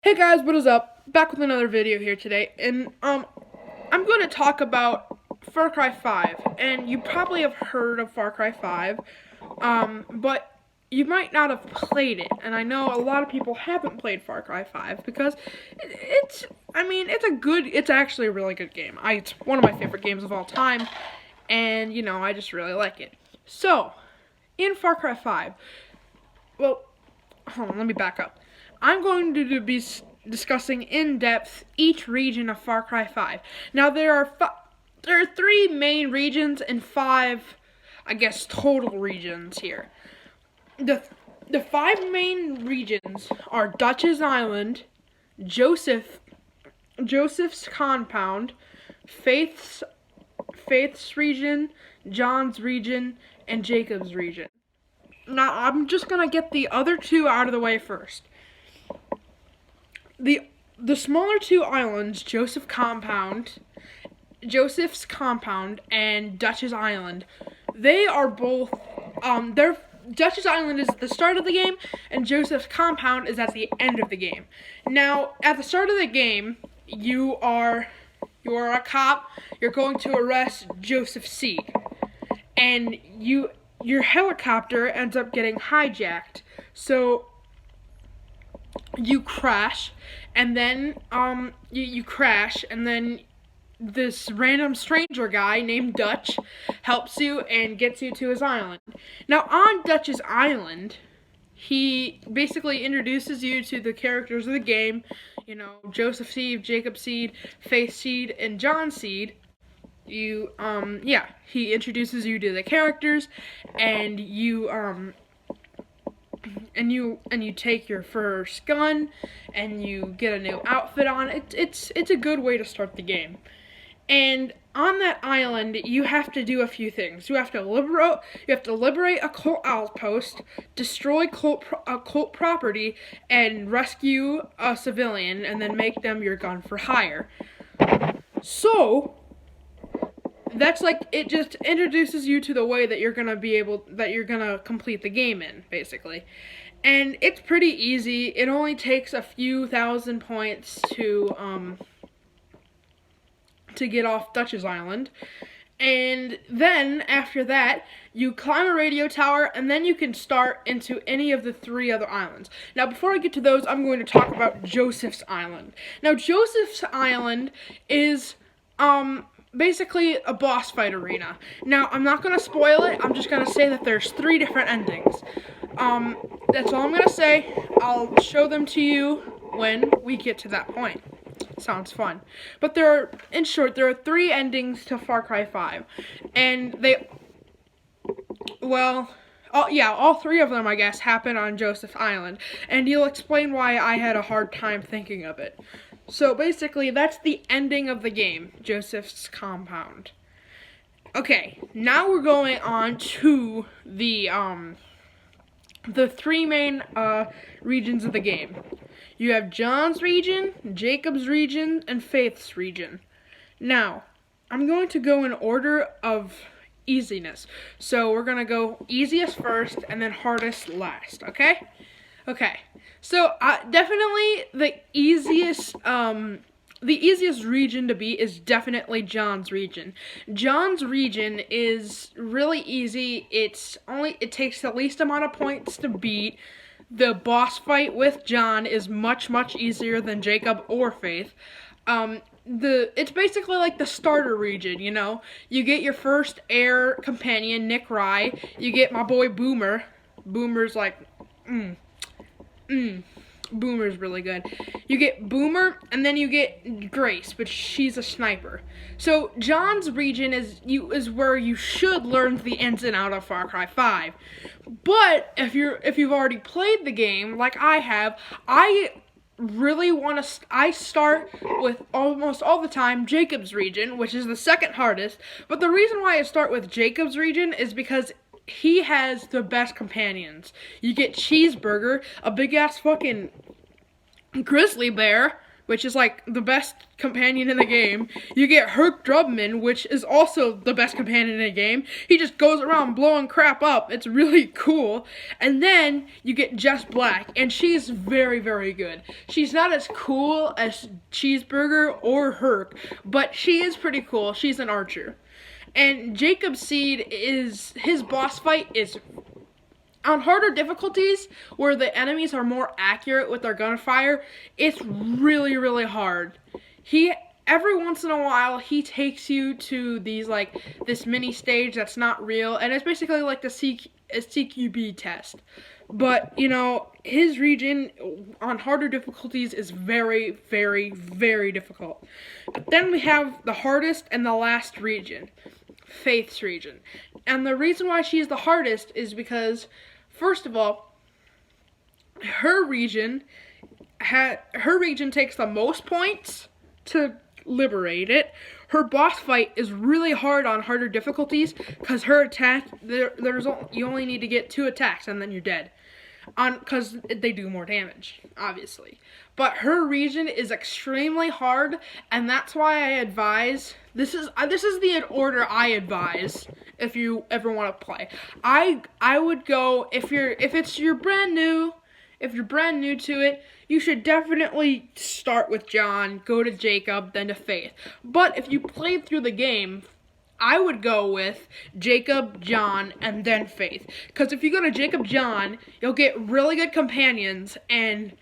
Hey guys, what is up? Back with another video here today, and I'm going to talk about Far Cry 5, and you probably have heard of Far Cry 5, but you might not have played it, and I know a lot of people haven't played Far Cry 5 because it's actually a really good game. It's one of my favorite games of all time, and I just really like it. So, in Far Cry 5, well, hold on, let me back up. I'm going to be discussing in depth each region of Far Cry 5. Now there are 3 main regions and 5, I guess, total regions here. The 5 main regions are Dutch's Island, Joseph's Compound, Faith's region, John's region, and Jacob's region. Now I'm just gonna get the other 2 out of the way first. The smaller 2 islands, Joseph's Compound and Dutch's Island, they are both Dutch's Island is at the start of the game and Joseph's Compound is at the end of the game. Now, at the start of the game, you are a cop. You're going to arrest Joseph Seed, and your helicopter ends up getting hijacked. So you crash, and then you crash, and then this random stranger guy named Dutch helps you and gets you to his island. Now, on Dutch's Island, he basically introduces you to the characters of the game. Joseph Seed, Jacob Seed, Faith Seed, and John Seed. He introduces you to the characters, and you take your first gun, and you get a new outfit on. It's a good way to start the game. And on that island, you have to do a few things. You have to liberate a cult outpost, destroy cult property, and rescue a civilian, and then make them your gun for hire. So that's it just introduces you to the way that you're gonna complete the game in, basically. And it's pretty easy. It only takes a few thousand points to get off Dutch's Island. And then, after that, you climb a radio tower, and then you can start into any of the 3 other islands. Now, before I get to those, I'm going to talk about Joseph's Island. Now, Joseph's Island is, basically a boss fight arena. Now, I'm not going to spoil it. I'm just going to say that there's 3 different endings. That's all I'm going to say. I'll show them to you when we get to that point. Sounds fun. But in short, there are 3 endings to Far Cry 5. And all 3 of them, I guess, happen on Joseph Island. And you'll explain why I had a hard time thinking of it. So basically, that's the ending of the game, Joseph's Compound. Okay, now we're going on to the 3 main regions of the game. You have John's region, Jacob's region, and Faith's region. Now, I'm going to go in order of easiness. So we're going to go easiest first and then hardest last, okay? Okay. So, definitely the easiest region to beat is definitely John's region. John's region is really easy. It takes the least amount of points to beat. The boss fight with John is much, much easier than Jacob or Faith. It's basically like the starter region, You get your first air companion, Nick Rye. You get my boy Boomer. Boomer's Boomer's really good. You get Boomer, and then you get Grace, but she's a sniper. So John's region is where you should learn the ins and outs of Far Cry 5. But if you've already played the game like I have, I start with almost all the time Jacob's region, which is the second hardest. But the reason why I start with Jacob's region is because he has the best companions. You get Cheeseburger, a big ass fucking grizzly bear, which is like the best companion in the game. You get Herc Drubman, which is also the best companion in the game. He just goes around blowing crap up. It's really cool. And then you get Jess Black, and she's very, very good. She's not as cool as Cheeseburger or Herc, but she is pretty cool. She's an archer. And Jacob Seed his boss fight is on harder difficulties where the enemies are more accurate with their gunfire. It's really, really hard. Every once in a while he takes you to this mini stage that's not real, and it's basically like a CQB test. But his region on harder difficulties is very, very, very difficult. But then we have the hardest and the last region, Faith's region. And the reason why she's the hardest is because, first of all, her region takes the most points to liberate it. Her boss fight is really hard on harder difficulties because her attack, you only need to get 2 attacks and then you're dead. Because they do more damage, obviously. But her region is extremely hard, and that's why I advise, this is the order I advise if you ever want to play. I would go, if you're brand new to it, you should definitely start with John, go to Jacob, then to Faith. But if you played through the game, I would go with Jacob, John, and then Faith. Because if you go to Jacob, John, you'll get really good companions, and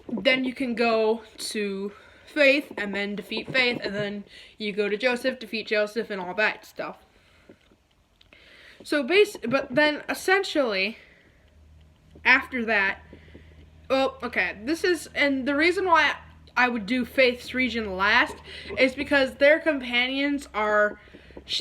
then you can go to Faith, and then defeat Faith, and then you go to Joseph, defeat Joseph, and all that stuff. But then essentially, after that, and the reason why I would do Faith's region last is because their companions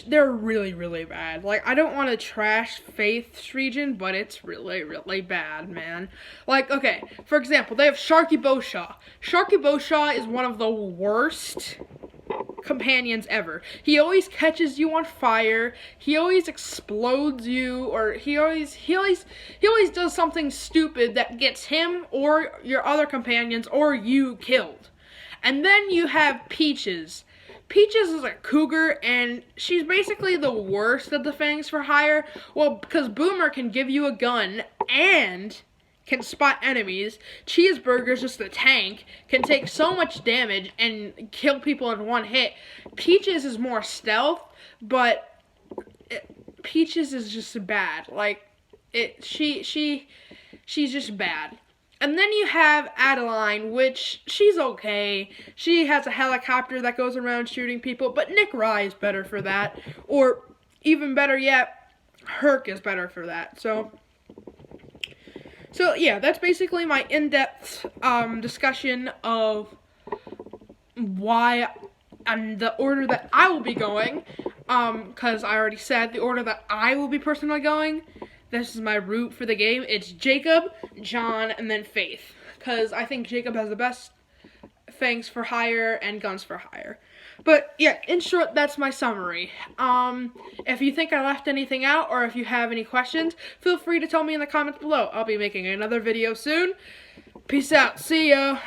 they're really, really bad. Like, I don't want to trash Faith's region, but it's really, really bad, man. Like, okay, for example, they have Sharky Bowshaw. Sharky Bowshaw is one of the worst companions ever. He always catches you on fire. He always explodes you, or he always does something stupid that gets him or your other companions or you killed. And then you have Peaches. Peaches is a cougar, and she's basically the worst of the Fangs for Hire. Well, because Boomer can give you a gun and can spot enemies. Cheeseburger's just a tank, can take so much damage and kill people in one hit. Peaches is more stealth, but Peaches is just bad. Like, she's just bad. And then you have Adeline, which she's okay. She has a helicopter that goes around shooting people, but Nick Rye is better for that. Or even better yet, Herc is better for that. So yeah, that's basically my in-depth discussion of why and the order that I will be going. Because I already said the order that I will be personally going. This is my route for the game. It's Jacob, John, and then Faith. Because I think Jacob has the best Fangs for Hire and Guns for Hire. But yeah, in short, that's my summary. If you think I left anything out, or if you have any questions, feel free to tell me in the comments below. I'll be making another video soon. Peace out. See ya.